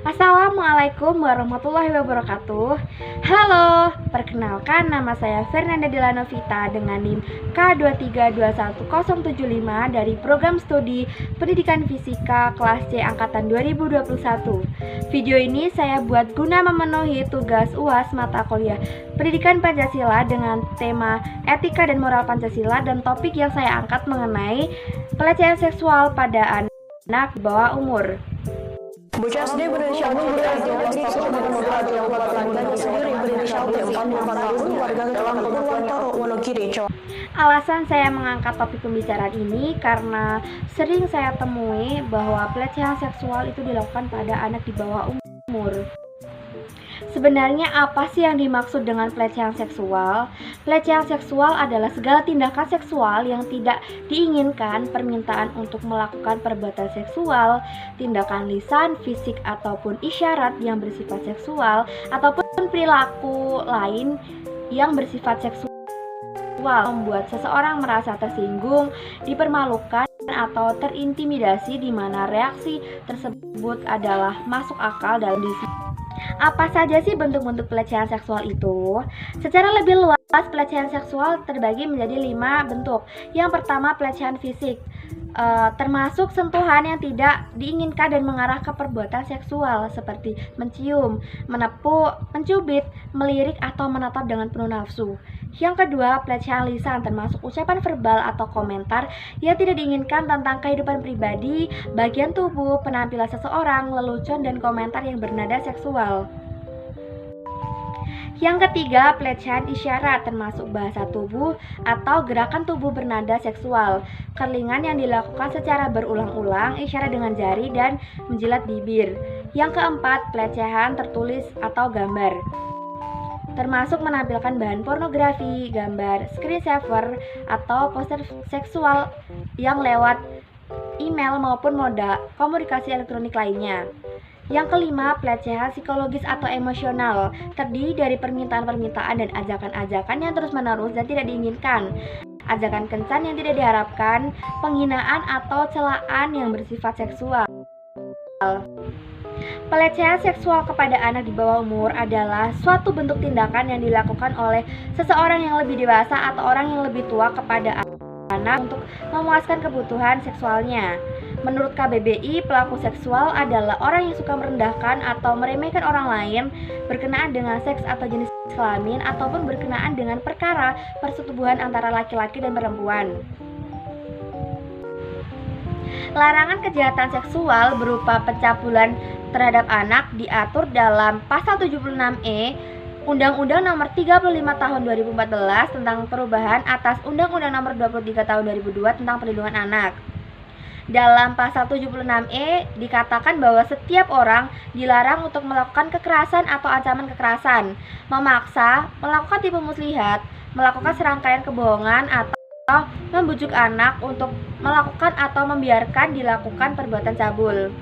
Assalamualaikum warahmatullahi wabarakatuh. Halo, perkenalkan nama saya Fernanda Dilanovita dengan NIM K2321075 dari Program Studi Pendidikan Fisika kelas C angkatan 2021. Video ini saya buat guna memenuhi tugas UAS mata kuliah Pendidikan Pancasila dengan tema Etika dan Moral Pancasila, dan topik yang saya angkat mengenai pelecehan seksual pada anak di bawah umur. Bocah SD berinisial P yang laki-laki sendiri berinisial P 44 tahun warga Telang Purwantoro Wonogiri, Jawa. Alasan saya mengangkat topik pembicaraan ini karena sering saya temui bahwa pelecehan seksual itu dilakukan pada anak di bawah umur. Sebenarnya apa sih yang dimaksud dengan pelecehan seksual? Pelecehan seksual adalah segala tindakan seksual yang tidak diinginkan, permintaan untuk melakukan perbuatan seksual, tindakan lisan, fisik, ataupun isyarat yang bersifat seksual, ataupun perilaku lain yang bersifat seksual membuat seseorang merasa tersinggung, dipermalukan, atau terintimidasi, di mana reaksi tersebut adalah masuk akal dalam diri. Apa saja sih bentuk-bentuk pelecehan seksual itu? Secara lebih luas, pelecehan seksual terbagi menjadi 5 bentuk. Yang pertama, pelecehan fisik, termasuk sentuhan yang tidak diinginkan dan mengarah ke perbuatan seksual seperti mencium, menepuk, mencubit, melirik, atau menatap dengan penuh nafsu. Yang kedua, pelecehan lisan, termasuk ucapan verbal atau komentar yang tidak diinginkan tentang kehidupan pribadi, bagian tubuh, penampilan seseorang, lelucon, dan komentar yang bernada seksual. Yang ketiga, pelecehan isyarat, termasuk bahasa tubuh atau gerakan tubuh bernada seksual, kerlingan yang dilakukan secara berulang-ulang, isyarat dengan jari, dan menjilat bibir. Yang keempat, pelecehan tertulis atau gambar, termasuk menampilkan bahan pornografi, gambar, screensaver, atau poster seksual yang lewat email maupun moda komunikasi elektronik lainnya. Yang kelima, pelecehan psikologis atau emosional, terdiri dari permintaan-permintaan dan ajakan-ajakan yang terus-menerus dan tidak diinginkan, ajakan kencan yang tidak diharapkan, penghinaan atau celaan yang bersifat seksual. Pelecehan seksual kepada anak di bawah umur adalah suatu bentuk tindakan yang dilakukan oleh seseorang yang lebih dewasa atau orang yang lebih tua kepada anak untuk memuaskan kebutuhan seksualnya. Menurut KBBI, pelaku seksual adalah orang yang suka merendahkan atau meremehkan orang lain berkenaan dengan seks atau jenis kelamin, ataupun berkenaan dengan perkara persetubuhan antara laki-laki dan perempuan. Larangan kejahatan seksual berupa pencabulan terhadap anak diatur dalam Pasal 76E Undang-Undang Nomor 35 Tahun 2014 tentang perubahan atas Undang-Undang Nomor 23 Tahun 2002 tentang perlindungan anak. Dalam Pasal 76E dikatakan bahwa setiap orang dilarang untuk melakukan kekerasan atau ancaman kekerasan, memaksa, melakukan tipu muslihat, melakukan serangkaian kebohongan, atau membujuk anak untuk melakukan atau membiarkan dilakukan perbuatan cabul.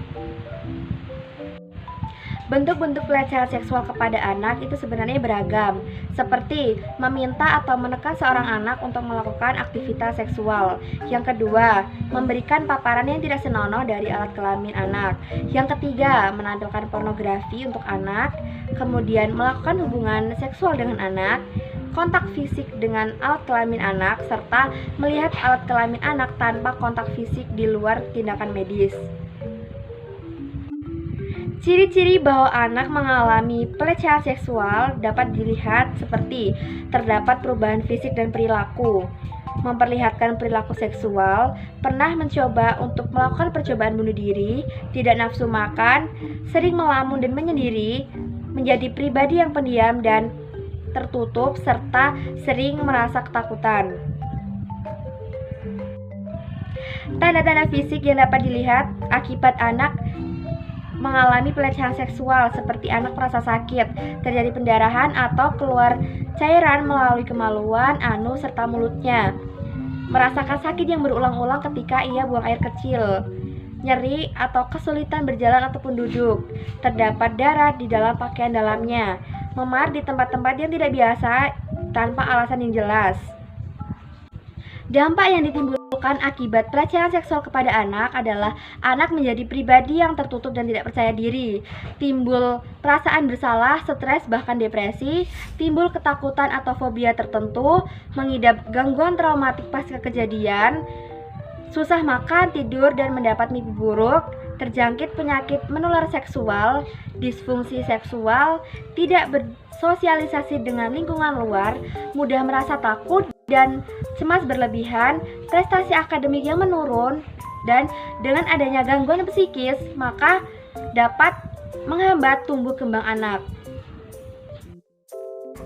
Bentuk-bentuk pelecehan seksual kepada anak itu sebenarnya beragam, seperti meminta atau menekan seorang anak untuk melakukan aktivitas seksual. Yang kedua, memberikan paparan yang tidak senonoh dari alat kelamin anak. Yang ketiga, menampilkan pornografi untuk anak, kemudian melakukan hubungan seksual dengan anak, kontak fisik dengan alat kelamin anak, serta melihat alat kelamin anak tanpa kontak fisik di luar tindakan medis. Ciri-ciri bahwa anak mengalami pelecehan seksual dapat dilihat seperti terdapat perubahan fisik dan perilaku, memperlihatkan perilaku seksual, pernah mencoba untuk melakukan percobaan bunuh diri, tidak nafsu makan, sering melamun dan menyendiri, menjadi pribadi yang pendiam dan tertutup, serta sering merasa ketakutan. Tanda-tanda fisik yang dapat dilihat akibat anak mengalami pelecehan seksual seperti anak merasa sakit, terjadi pendarahan atau keluar cairan melalui kemaluan, anus, serta mulutnya, merasakan sakit yang berulang-ulang ketika ia buang air kecil, nyeri atau kesulitan berjalan ataupun duduk, terdapat darah di dalam pakaian dalamnya, memar di tempat-tempat yang tidak biasa tanpa alasan yang jelas. Dampak yang ditimbulkan ditimbulkan akibat pelecehan seksual kepada anak adalah anak menjadi pribadi yang tertutup dan tidak percaya diri, timbul perasaan bersalah, stres, bahkan depresi, timbul ketakutan atau fobia tertentu, mengidap gangguan traumatik pasca kejadian, susah makan, tidur, dan mendapat mimpi buruk, terjangkit penyakit menular seksual, disfungsi seksual, tidak bersosialisasi dengan lingkungan luar, mudah merasa takut dan cemas berlebihan, prestasi akademik yang menurun, dan dengan adanya gangguan psikis, maka dapat menghambat tumbuh kembang anak.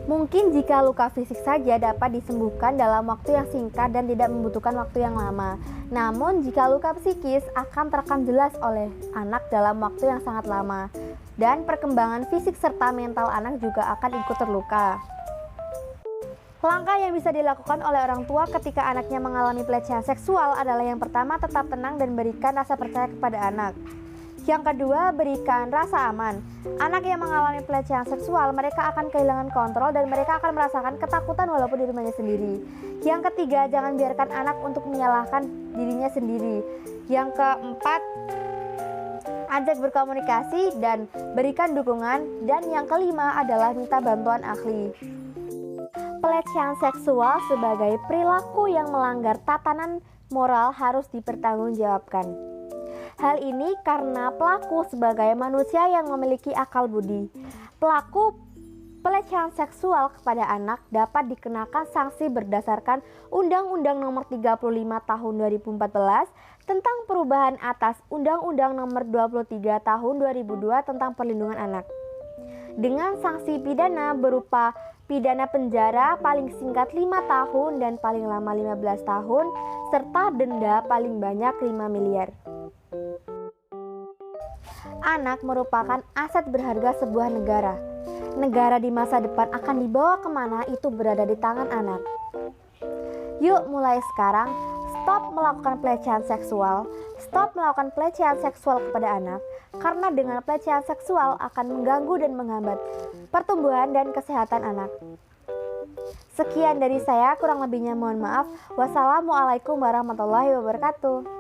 Mungkin jika luka fisik saja dapat disembuhkan dalam waktu yang singkat dan tidak membutuhkan waktu yang lama. Namun jika luka psikis akan terekam jelas oleh anak dalam waktu yang sangat lama. Dan perkembangan fisik serta mental anak juga akan ikut terluka. Langkah yang bisa dilakukan oleh orang tua ketika anaknya mengalami pelecehan seksual adalah yang pertama, tetap tenang dan berikan rasa percaya kepada anak. Yang kedua, berikan rasa aman. Anak yang mengalami pelecehan seksual, mereka akan kehilangan kontrol dan mereka akan merasakan ketakutan walaupun di rumahnya sendiri. Yang ketiga, jangan biarkan anak untuk menyalahkan dirinya sendiri. Yang keempat, ajak berkomunikasi dan berikan dukungan. Dan yang kelima adalah minta bantuan ahli. Pelecehan seksual sebagai perilaku yang melanggar tatanan moral harus dipertanggungjawabkan. Hal ini karena pelaku sebagai manusia yang memiliki akal budi. Pelaku pelecehan seksual kepada anak dapat dikenakan sanksi berdasarkan Undang-Undang Nomor 35 Tahun 2014 tentang perubahan atas Undang-Undang Nomor 23 Tahun 2002 tentang perlindungan anak. Dengan sanksi pidana berupa pidana penjara paling singkat 5 tahun dan paling lama 15 tahun serta denda paling banyak 5 miliar. Anak merupakan aset berharga sebuah negara. Negara di masa depan akan dibawa kemana itu berada di tangan anak. Yuk mulai sekarang, stop melakukan pelecehan seksual. Stop melakukan pelecehan seksual kepada anak. Karena dengan pelecehan seksual akan mengganggu dan menghambat pertumbuhan dan kesehatan anak. Sekian dari saya, kurang lebihnya mohon maaf. Wassalamualaikum warahmatullahi wabarakatuh.